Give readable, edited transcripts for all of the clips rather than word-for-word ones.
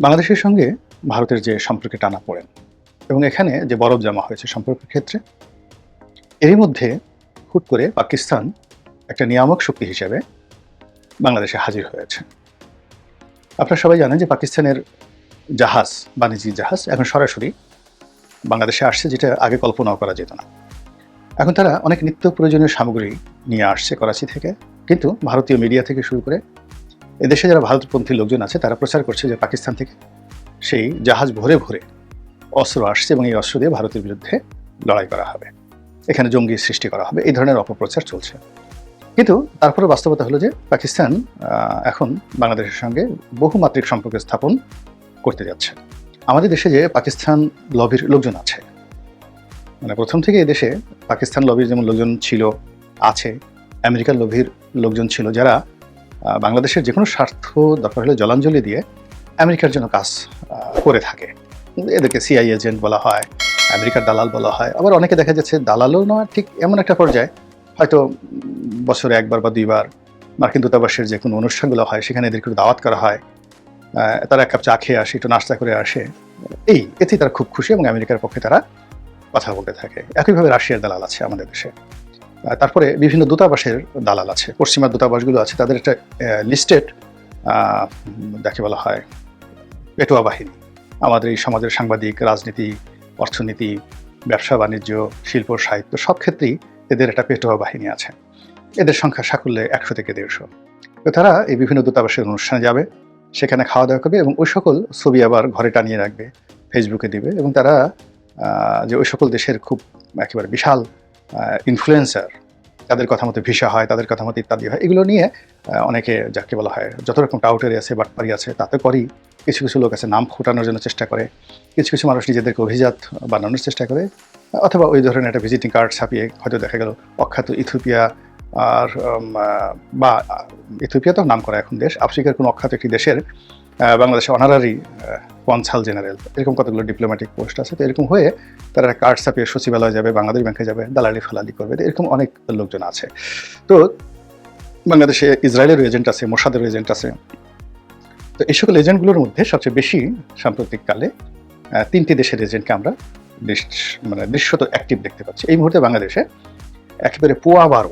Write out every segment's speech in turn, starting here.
বাংলাদেশের সঙ্গে ভারতের যে সম্পর্কে টানাপোড়েন এবং এখানে যে বরফ জমা হয়েছে সম্পর্কের ক্ষেত্রে, এরই মধ্যে হুট করে পাকিস্তান একটা নিয়ামক শক্তি হিসেবে বাংলাদেশে হাজির হয়েছে। আপনারা সবাই জানেন যে পাকিস্তানের জাহাজ, বাণিজ্যিক জাহাজ এখন সরাসরি বাংলাদেশে আসছে, যেটা আগে কল্পনাও করা যেত না। এখন তারা অনেক নিত্য প্রয়োজনীয় সামগ্রী নিয়ে আসছে করাচি থেকে, কিন্তু ভারতীয় মিডিয়া থেকে শুরু করে এদেশে যারা ভারতপন্থী লোকজন আছে তারা প্রচার করছে যে পাকিস্তান থেকে সেই জাহাজ ভরে ভরে অস্ত্র আসছে এবং এই অস্ত্র দিয়ে ভারতের বিরুদ্ধে লড়াই করা হবে, এখানে জঙ্গি সৃষ্টি করা হবে, এই ধরনের অপপ্রচার চলছে। কিন্তু তারপরে বাস্তবতা হলো যে পাকিস্তান এখন বাংলাদেশের সঙ্গে বহুমাত্রিক সম্পর্ক স্থাপন করতে যাচ্ছে। আমাদের দেশে যে পাকিস্তান লবির লোকজন আছে, মানে প্রথম থেকে এই দেশে পাকিস্তান লবির যেমন লোকজন ছিল, আছে, আমেরিকার লবির লোকজন ছিল, যারা বাংলাদেশের যে কোনো স্বার্থ দরকার হলে জলাঞ্জলি দিয়ে আমেরিকার জন্য কাজ করে থাকে। এদেরকে সিআই এজেন্ট বলা হয়, আমেরিকার দালাল বলা হয়। আবার অনেকে দেখা যাচ্ছে দালালও নয়, ঠিক এমন একটা পর্যায়ে হয়তো বছরে একবার বা দুইবার মার্কিন দূতাবাসের যে কোনো অনুষ্ঠানগুলো হয় সেখানে এদেরকে দাওয়াত করা হয়, তারা এক কাপ চা খেয়ে আসে, একটু নাস্তা করে আসে, এতেই তারা খুব খুশি এবং আমেরিকার পক্ষে তারা কথা বলতে থাকে। একইভাবে রাশিয়ার দালাল আছে আমাদের দেশে। তারপরে বিভিন্ন দূতাবাসের দালাল আছে, পশ্চিমা দূতাবাসগুলো আছে, তাদের একটা লিস্টেড যাকে বলা হয় পেটোয়া বাহিনী। আমাদের এই সমাজের সাংবাদিক, রাজনীতি, অর্থনীতি, ব্যবসা বাণিজ্য, শিল্প সাহিত্য সব ক্ষেত্রেই এদের একটা পেটোয়া বাহিনী আছে। এদের সংখ্যা সাকুল্যে 100 থেকে 150। তো তারা এই বিভিন্ন দূতাবাসের অনুষ্ঠানে যাবে, সেখানে খাওয়া দাওয়া করবে এবং ওই সকল ছবি আবার ঘরে টানিয়ে রাখবে, ফেসবুকে দিবে। এবং তারা যে ওই সকল দেশের খুব একেবারে বিশাল ইনফ্লুয়েন্সার, তাদের কথা মতো ভিসা হয়, তাদের কথা মতো ইত্যাদি হয়, এগুলো নিয়ে অনেকে যাকে বলা হয় যত রকম টাউটারি আছে, বাটপারি আছে, তাতে করেই কিছু কিছু লোক আছে নাম ফোটানোর জন্য চেষ্টা করে, কিছু কিছু মানুষ নিজেদেরকে অভিজাত বানানোর চেষ্টা করে, অথবা ওই ধরনের একটা ভিজিটিং কার্ড ছাপিয়ে হয়তো দেখা গেল অখ্যাত ইথিওপিয়া আর বা ইথিওপিয়া তো নাম করা এখন দেশ, আফ্রিকার কোনো অখ্যাত একটি দেশের বাংলাদেশে অনারারি কনসাল জেনারেল, এরকম কতগুলো ডিপ্লোম্যাটিক পোস্ট আছে। তো এরকম হয়ে তারা কার্ড ছাপিয়ে সচিবালয়ে যাবে, বাংলাদেশ ব্যাংকে যাবে, দালালি ফালালি করবে, এরকম অনেক লোকজন আছে। তো বাংলাদেশে ইসরায়েলের এজেন্ট আছে, মোসাদের এজেন্ট আছে। তো এই সকল এজেন্টগুলোর মধ্যে সবচেয়ে বেশি সাম্প্রতিককালে 3টি দেশের এজেন্টকে আমরা দৃশ্যত অ্যাক্টিভ দেখতে পাচ্ছি। এই মুহূর্তে বাংলাদেশে একেবারে পোয়া 12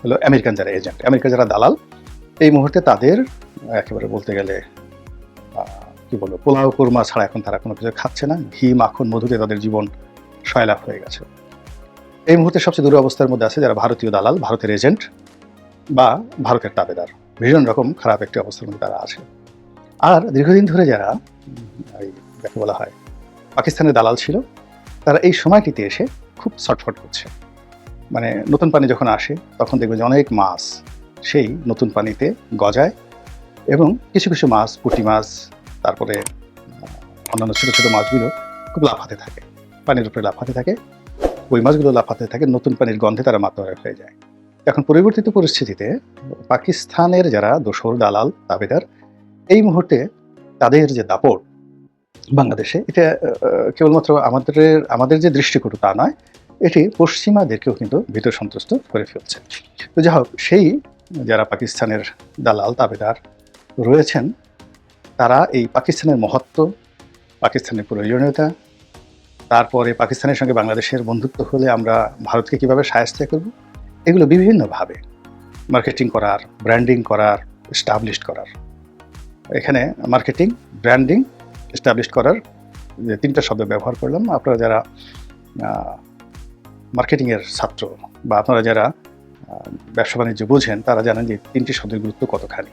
হলো আমেরিকান যারা এজেন্ট, আমেরিকার যারা দালাল, এই মুহূর্তে তাদের একেবারে বলতে গেলে কি বলবো, পোলাও কোরমা ছাড়া এখন তারা কোনো কিছু খাচ্ছে না, ঘি মাখন মধুতে তাদের জীবন সয়লাভ হয়ে গেছে। এই মুহূর্তে সবচেয়ে দুরবস্থার মধ্যে আছে যারা ভারতীয় দালাল, ভারতের এজেন্ট বা ভারতের তাবেদার, ভীষণ রকম খারাপ একটি অবস্থার মধ্যে তারা আছে। আর দীর্ঘদিন ধরে যারা যাকে বলা হয় পাকিস্তানের দালাল ছিল, তারা এই সময়টিতে এসে খুব ছটফট করছে। মানে নতুন পানি যখন আসে তখন দেখবে যে অনেক মাছ সেই নতুন পানিতে গজায় এবং কিছু কিছু মাছ, পুঁটি মাছ, তারপরে অন্যান্য ছোটো ছোটো মাছগুলো খুব লাফাতে থাকে, পানির উপরে লাফাতে থাকে, ওই মাছগুলো লাফাতে থাকে, নতুন পানির গন্ধে তারা মাতোয়ারা হয়ে যায়। এখন পরিবর্তিত পরিস্থিতিতে পাকিস্তানের যারা দোসর, দালাল, তাবেদার, এই মুহূর্তে তাদের যে দাপট বাংলাদেশে, এটা কেবলমাত্র আমাদের যে দৃষ্টিকটু তা নয়, এটি পশ্চিমাদেরকেও কিন্তু ভীত সন্ত্রস্ত করে ফেলছে। তো যাই হোক, সেই যারা পাকিস্তানের দালাল, তাবেদার রয়েছেন, তারা এই পাকিস্তানের মহত্ব, পাকিস্তানের প্রয়োজনীয়তা, তারপরে পাকিস্তানের সঙ্গে বাংলাদেশের বন্ধুত্ব হলে আমরা ভারতকে কীভাবে শায়েস্তা করব, এগুলো বিভিন্নভাবে মার্কেটিং করার, ব্র্যান্ডিং করার, এস্টাবলিশ করার। এখানে মার্কেটিং, ব্র্যান্ডিং, এস্টাবলিশ করার যে 3টা শব্দ ব্যবহার করলাম। আপনারা যারা মার্কেটিংয়ের ছাত্র বা আপনারা যারা ব্যবসা বাণিজ্য বোঝেন, তারা জানেন যে 3টি শব্দের গুরুত্ব কতখানি।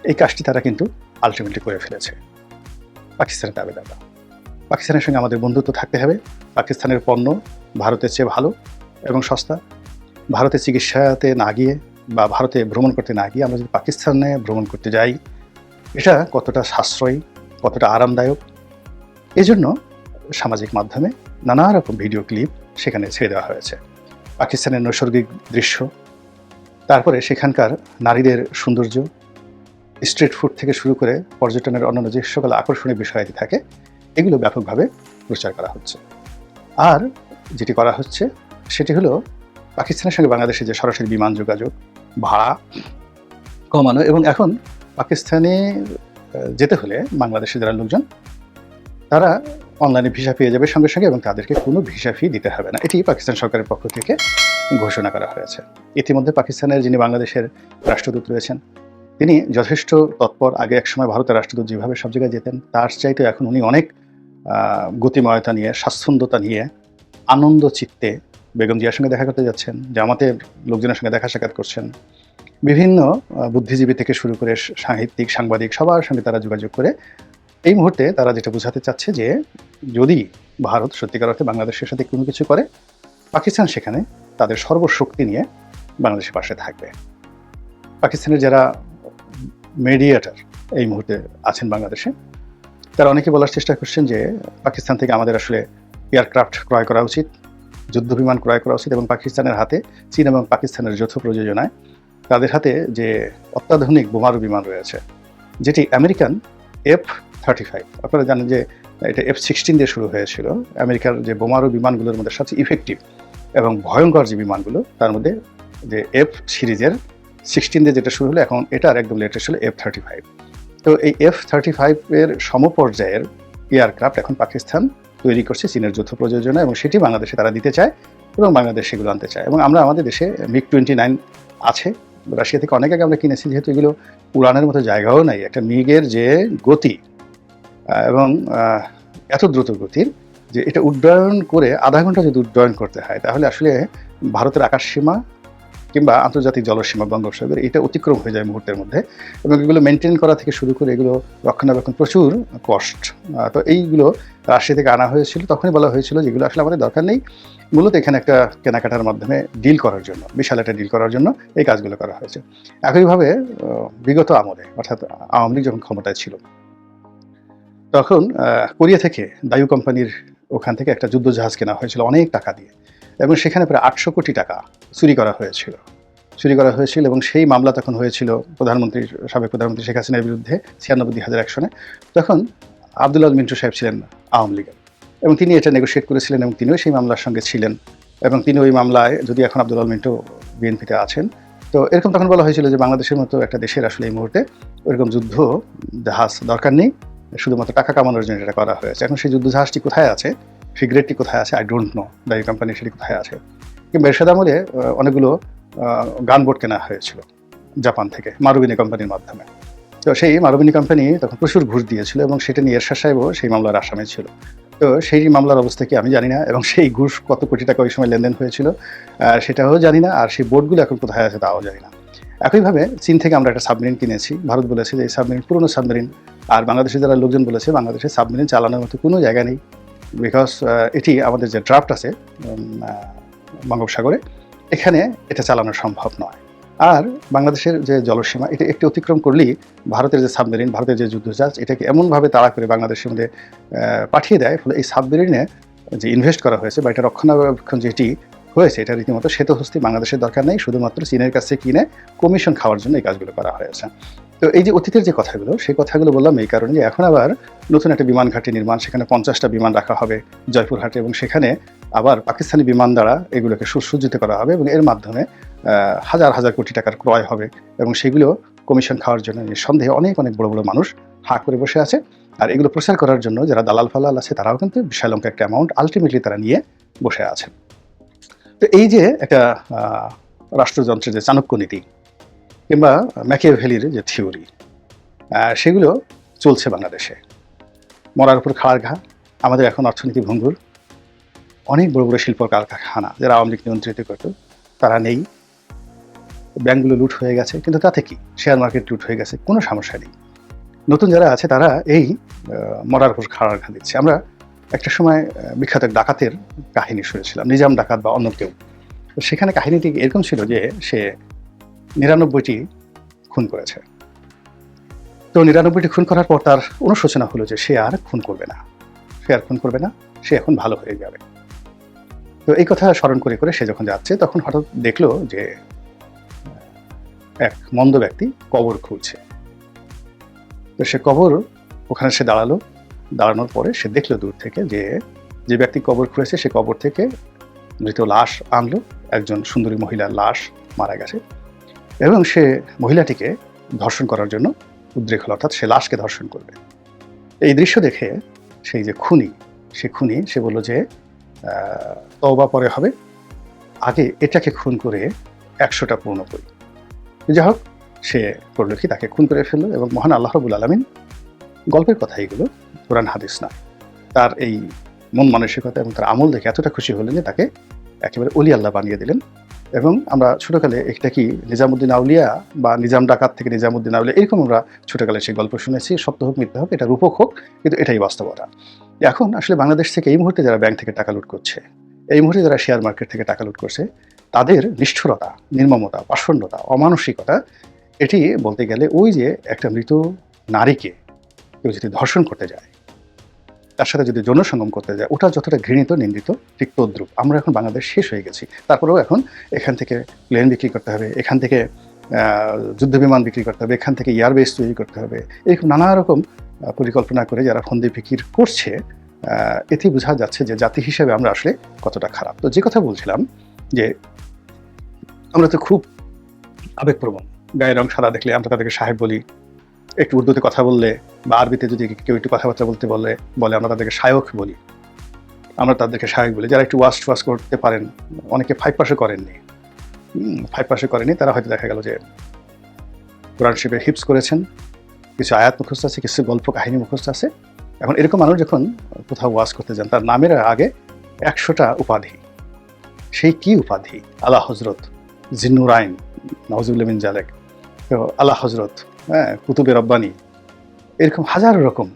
এই কাজটি তারা কিন্তু আলটিমেটলি করে ফেলেছে পাকিস্তানের দাবিদাররা। পাকিস্তানের সঙ্গে আমাদের বন্ধুত্ব থাকতে হবে, পাকিস্তানের পণ্য ভারতের চেয়ে ভালো এবং সস্তা। ভারতে চিকিৎসাতে না গিয়ে বা ভারতে ভ্রমণ করতে না গিয়ে আমরা যদি পাকিস্তানে ভ্রমণ করতে যাই, এটা কতটা সাশ্রয়ী, কতটা আরামদায়ক। এজন্য সামাজিক মাধ্যমে নানা রকম ভিডিও ক্লিপ সেখানে ছেড়ে দেওয়া হয়েছে। পাকিস্তানের নৈসর্গিক দৃশ্য, তারপরে সেখানকার নারীদের সৌন্দর্য, স্ট্রিট ফুড থেকে শুরু করে পর্যটনের অন্যান্য যে সকল আকর্ষণীয় বিষয়াদি থাকে, এগুলো ব্যাপকভাবে প্রচার করা হচ্ছে। আর যেটি করা হচ্ছে সেটি হলো পাকিস্তানের সঙ্গে বাংলাদেশের যে সরাসরি বিমান যোগাযোগ, ভাড়া কমানো এবং এখন পাকিস্তানে যেতে হলে বাংলাদেশে যারা লোকজন তারা অনলাইনে ভিসা পেয়ে যাবে সঙ্গে সঙ্গে এবং তাদেরকে কোনো ভিসা ফি দিতে হবে না। এটি পাকিস্তান সরকারের পক্ষ থেকে ঘোষণা করা হয়েছে। ইতিমধ্যে পাকিস্তানের যিনি বাংলাদেশের রাষ্ট্রদূত রয়েছেন তিনি যথেষ্ট তৎপর। আগে একসময় ভারতের রাষ্ট্রদূত যেভাবে সব জায়গায় যেতেন তার চাইতে এখন উনি অনেক গতিময়তা নিয়ে, স্বাচ্ছন্দ্যতা নিয়ে, আনন্দ চিত্তে বেগম জিয়ার সঙ্গে দেখা করতে যাচ্ছেন, জামাতের লোকজনের সঙ্গে দেখা সাক্ষাৎ করছেন। বিভিন্ন বুদ্ধিজীবী থেকে শুরু করে সাহিত্যিক, সাংবাদিক সবার সঙ্গে তারা যোগাযোগ করে এই মুহূর্তে তারা যেটা বোঝাতে চাচ্ছে যে যদি ভারত সত্যিকার অর্থে বাংলাদেশের সাথে কোনো কিছু করে, পাকিস্তান সেখানে তাদের সর্বশক্তি নিয়ে বাংলাদেশের পাশে থাকবে। পাকিস্তানের যারা মিডিয়েটর এই মুহূর্তে আছেন বাংলাদেশে, তারা অনেকে বলার চেষ্টা করছেন যে পাকিস্তান থেকে আমাদের আসলে এয়ারক্রাফট ক্রয় করা উচিত, যুদ্ধ বিমান ক্রয় করা উচিত এবং পাকিস্তানের হাতে, চীন এবং পাকিস্তানের যৌথ প্রযোজনায় তাদের হাতে যে অত্যাধুনিক বোমারু বিমান রয়েছে, যেটি আমেরিকান F-35, আপনারা জানেন যে এটা F-16 দিয়ে শুরু হয়েছিল। আমেরিকার যে বোমারু বিমানগুলোর মধ্যে সবচেয়ে ইফেক্টিভ এবং ভয়ঙ্কর যে বিমানগুলো তার মধ্যে যে F সিরিজের 16 দিয়ে যেটা শুরু হলো, এখন এটার একদম লেটেস্ট হলো F-35। তো এই F-35 এর সমপর্যায়ের এয়ারক্রাফট এখন পাকিস্তান তৈরি করছে চীনের যৌথ প্রযোজনা এবং সেটি বাংলাদেশে তারা দিতে চায় এবং বাংলাদেশ সেগুলো আনতে চায়। এবং আমরা আমাদের দেশে MiG-29 আছে, রাশিয়া থেকে অনেক আগে আমরা কিনেছি, যেহেতু এগুলো উড়ানের মতো জায়গাও নাই। একটা মিগের যে গতি এবং এত দ্রুত গতির যে এটা উড্ডয়ন করে আধা ঘন্টা যদি উড্ডয়ন করতে হয় তাহলে আসলে ভারতের আকাশসীমা কিংবা আন্তর্জাতিক জলসীমা বঙ্গোপসাগর এটা অতিক্রম হয়ে যায় মুহূর্তের মধ্যে। এবং এগুলো মেনটেন করা থেকে শুরু করে এগুলো রক্ষণাবেক্ষণ প্রচুর কষ্ট। তো এইগুলো রাশিয়া থেকে আনা হয়েছিল, তখনই বলা হয়েছিল যেগুলো আসলে আমাদের দরকার নেই, মূলত এখানে একটা কেনাকাটার মাধ্যমে ডিল করার জন্য, বিশাল একটা ডিল করার জন্য এই কাজগুলো করা হয়েছে। একইভাবে বিগত আমলে অর্থাৎ আওয়ামী লীগ যখন ক্ষমতায় ছিল তখন কোরিয়া থেকে দায়ু কোম্পানির ওখান থেকে একটা যুদ্ধজাহাজ কেনা হয়েছিল অনেক টাকা দিয়ে এবং সেখানে প্রায় 800 কোটি টাকা চুরি করা হয়েছিল এবং সেই মামলা তখন হয়েছিল সাবেক প্রধানমন্ত্রী শেখ হাসিনার বিরুদ্ধে 96,000 অ্যাকশনে। তখন আব্দুল আল মিন্টু সাহেব ছিলেন আওয়ামী লীগের এবং তিনি এটা নেগোশিয়েট করেছিলেন এবং তিনিও সেই মামলার সঙ্গে ছিলেন এবং তিনি ওই মামলায়, যদি এখন আব্দুল আল মিন্টু বিএনপিতে আছেন, তো এরকম তখন বলা হয়েছিল যে বাংলাদেশের মতো একটা দেশের আসলে এই মুহূর্তে ওইরকম যুদ্ধ জাহাজ দরকার নেই, শুধুমাত্র টাকা কামানোর জন্য এটা করা হয়েছে। এখন সেই যুদ্ধ জাহাজটি কোথায় আছে, ফ্রিগেটটি কোথায় আছে, আই ডোন্ট নো, দায়ু কোম্পানি সেটি কোথায় আছে। কিংবা এরশাদ আমলে অনেকগুলো গানবোট কেনা হয়েছিল জাপান থেকে মারুবিনি কোম্পানির মাধ্যমে। তো সেই মারুবিনি কোম্পানি তখন প্রচুর ঘুষ দিয়েছিল এবং সেটা নিয়ে এরশাদ সাহেবও সেই মামলার আসামি ছিল। তো সেই মামলার অবস্থা কি আমি জানি না এবং সেই ঘুষ কত কোটি টাকা ওই সময় লেনদেন হয়েছিল সেটাও জানি না, আর সেই বোটগুলো এখন কোথায় আছে তাও জানি না। একইভাবে চীন থেকে আমরা একটা সাবমেরিন কিনেছি, ভারত বলেছে যে এই সাবমেরিন পুরনো সাবমেরিন, আর বাংলাদেশে যারা লোকজন বলেছে বাংলাদেশে সাবমেরিন চালানোর মতো কোনো জায়গা নেই, বিকজ এটি আমাদের যে ড্রাফট আছে বঙ্গোপসাগরে, এখানে এটা চালানো সম্ভব নয়। আর বাংলাদেশের যে জলসীমা এটা একটু অতিক্রম করলেই ভারতের যে সাবমেরিন, ভারতের যে যুদ্ধজাহাজ, এটাকে এমনভাবে তাড়া করে বাংলাদেশের মধ্যে পাঠিয়ে দেয়, ফলে এই সাবমেরিনে যে ইনভেস্ট করা হয়েছে বা এটা রক্ষণাবেক্ষণ যেটি হয়েছে এটা রীতিমতো শ্বেতহস্তি, বাংলাদেশের দরকার নেই, শুধুমাত্র চীনের কাছে কিনে কমিশন খাওয়ার জন্য এই কাজগুলো করা হয়েছে। তো এই যে অতীতের যে কথাগুলো, সেই কথাগুলো বললাম এই কারণে যে এখন আবার নতুন একটা বিমান ঘাঁটি নির্মাণ, সেখানে 50টা বিমান রাখা হবে জয়পুরহাটে এবং সেখানে আবার পাকিস্তানি বিমান দ্বারা এগুলোকে সুসজ্জিত করা হবে এবং এর মাধ্যমে হাজার হাজার কোটি টাকার ক্রয় হবে এবং সেগুলো কমিশন খাওয়ার জন্য নিঃসন্দেহে অনেক অনেক বড় বড় মানুষ হাঁ করে বসে আছে। আর এগুলো প্রচার করার জন্য যারা দালাল ফালাল আছে তারাও কিন্তু বিশাল অঙ্ক একটা অ্যামাউন্ট আলটিমেটলি তারা নিয়ে বসে আছে। তো এই যে একটা রাষ্ট্রযন্ত্রের যে চাণক্য নীতি কিংবা ম্যাকিয়াভেলির যে থিওরি, সেগুলো চলছে বাংলাদেশে। মরার উপর খাড়ার ঘা। আমাদের এখন অর্থনীতি ভঙ্গুর, অনেক বড় বড় শিল্প কারখানা যারা আওয়ামী লীগ নিয়ন্ত্রিত করত তারা নেই, ব্যাংকগুলো লুট হয়ে গেছে, কিন্তু তাতে কি, শেয়ার মার্কেট লুট হয়ে গেছে, কোনো সমস্যা নেই। নতুন যারা আছে তারা এই মরার উপর খাড়ার ঘা দিচ্ছে। আমরা একটা সময় বিখ্যাত ডাকাতের কাহিনী শুনেছিলাম, নিজাম ডাকাত বা অন্য কেউ। সেখানে কাহিনীটি এরকম ছিল যে সে 99টি খুন করেছে। তো 99টি খুন করার পর তার অনুশোচনা হলো যে সে আর খুন করবে না, সে এখন ভালো হয়ে যাবে। তো এই কথা স্মরণ করে করে সে যখন যাচ্ছে তখন হঠাৎ দেখলো যে এক মন্দ ব্যক্তি কবর খুঁড়ছে। তো সে কবর ওখানে সে দাঁড়ানোর পরে সে দেখলো দূর থেকে যে ব্যক্তি কবর খুঁড়েছে সে কবর থেকে মৃত লাশ আনলো, একজন সুন্দরী মহিলার লাশ মারা গেছে এবং সে মহিলাটিকে ধর্ষণ করার জন্য উদ্রেক হলো, অর্থাৎ সে লাশকে ধর্ষণ করবে। এই দৃশ্য দেখে সেই যে খুনি, সে বলল যে তওবা পরে হবে, আগে এটাকে খুন করে ১০০টা পূর্ণ করি। যাই হোক, সে করলো কি, তাকে খুন করে ফেললো। এবং মহান আল্লাহ রাব্বুল আলামিন, গল্পের কথা এগুলো, কোরআন হাদিস না, তার এই মন মানসিকতা এবং তার আমল দেখে এতটা খুশি হলেন যে তাকে একেবারে অলি আল্লাহ বানিয়ে দিলেন। এবং আমরা ছোটকালে এটা কি নিজামুদ্দিন আউলিয়া বা নিজাম ডাকাত থেকে নিজামুদ্দিন আউলিয়া, এরকম আমরা ছোটকালে সেই গল্প শুনেছি। সত্য হোক মিথ্যা হোক, এটা রূপক হোক, কিন্তু এটাই বাস্তবতা। এখন আসলে বাংলাদেশ থেকে এই মুহূর্তে যারা ব্যাংক থেকে টাকা লুট করছে, এই মুহূর্তে যারা শেয়ার মার্কেট থেকে টাকা লুট করছে, তাদের নিষ্ঠুরতা, নির্মমতা, পাষণ্ডতা, অমানসিকতা, এটি বলতে গেলে ওই যে একটা মৃত নারীকে কেউ যদি ধর্ষণ করতে যায়, তার সাথে যদি যৌন সঙ্গম করতে যায়, ওটা যতটা ঘৃণিত, নিন্দিত, ঠিক তদ্রূপ আমরা এখন বাংলাদেশ শেষ হয়ে গেছি। তারপরেও এখন এখান থেকে প্লেন বিক্রি করতে হবে, এখান থেকে যুদ্ধবিমান বিক্রি করতে হবে, এখান থেকে এয়ারবেস তৈরি করতে হবে, এরকম নানা রকম পরিকল্পনা করে যারা ফন্দি বিক্রি করছে, এতে বোঝা যাচ্ছে যে জাতি হিসেবে আমরা আসলে কতটা খারাপ। তো যে কথা বলছিলাম যে আমরা তো খুব আবেগপ্রবণ, গায়ের রং সাদা দেখলে আমরা তাদেরকে সাহেব বলি, একটু উর্দুতে কথা বললে বা আরবিতে যদি কেউ একটু কথাবার্তা বলতে বলে আমরা তাদেরকে শায়খ বলি, আমরা তাদেরকে শায়খ বলি। যারা একটু ওয়াশ করতে পারেন, অনেকে 5 পাশে করেননি, 5 পাশে করেনি, তারা হয়তো দেখা গেল যে কোরআন শরীফে হিফজ করেছেন, কিছু আয়াত মুখস্থ আছে, কিছু গল্প কাহিনী মুখস্থ আছে। এখন এরকম মানুষ যখন কোথাও ওয়াজ করতে যান, তার নামের আগে 100টা উপাধি। সেই কি উপাধি? আলা হজরত, জিন্নুরাইন, নাউজুবিল্লাহ মিন জালিক, তো আলা হজরত, কুতুবে রব্বানি, এরকম হাজার রকম,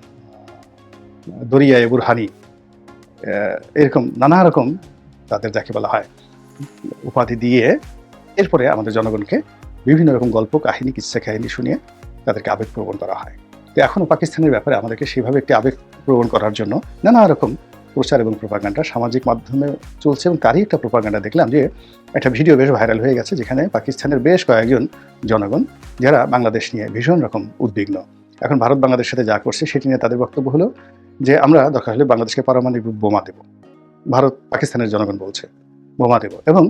দরিয়ায়ে বুরহানি, এরকম নানা রকম তাদের যাকে বলা হয় উপাধি দিয়ে এরপরে আমাদের জনগণকে বিভিন্ন রকম গল্প কাহিনী, কিচ্ছা কাহিনী শুনিয়ে তাদেরকে আবেগপ্রবণ করা হয়। তো এখনও পাকিস্তানের ব্যাপারে আমাদেরকে সেভাবে একটি আবেগপ্রবণ করার জন্য নানা রকম প্রচার এবং প্রোপাগান্ডা সামাজিক মাধ্যমে চলছে। এবং তারই একটা প্রোপাগান্ডা দেখলাম যে একটা ভিডিও বেশ ভাইরাল হয়ে গেছে, যেখানে পাকিস্তানের বেশ কয়েকজন জনগণ যারা বাংলাদেশ নিয়ে ভীষণ রকম উদ্বিগ্ন। এখন ভারত বাংলাদেশের সাথে যা করছে সেটি নিয়ে তাদের বক্তব্য হলো যে আমরা দরকার হলে বাংলাদেশকে পারমাণবিক বোমা দেব। ভারত পাকিস্তানের জনগণ বলছে বোমা দেব, এবং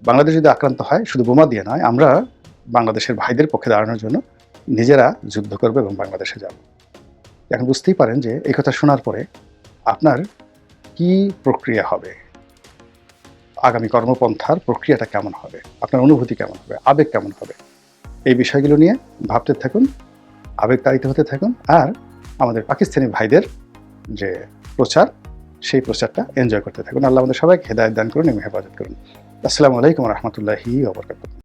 বাংলাদেশ যদি আক্রান্ত হয় শুধু বোমা দিয়ে নয়, আমরা বাংলাদেশের ভাইদের পক্ষে দাঁড়ানোর জন্য নিজেরা যুদ্ধ করবো এবং বাংলাদেশে যাব। এখন বুঝতেই পারেন যে এই কথা শোনার পরে আপনার কি প্রক্রিয়া হবে, আগামী কর্মপন্থার প্রক্রিয়াটা কেমন হবে, আপনার অনুভূতি কেমন হবে, আবেগ কেমন হবে, এই বিষয়গুলো নিয়ে ভাবতে থাকুন, আবেগতাড়িত হতে থাকুন, আর আমাদের পাকিস্তানি ভাইদের যে প্রচার, সেই প্রচারটা এনজয় করতে থাকুন। আল্লাহ আমাদের সবাইকে হেদায়েত দান করুন এবং হেফাজত করুন। আসসালামু আলাইকুম ওয়া রাহমাতুল্লাহি ওয়া বারাকাতুহু।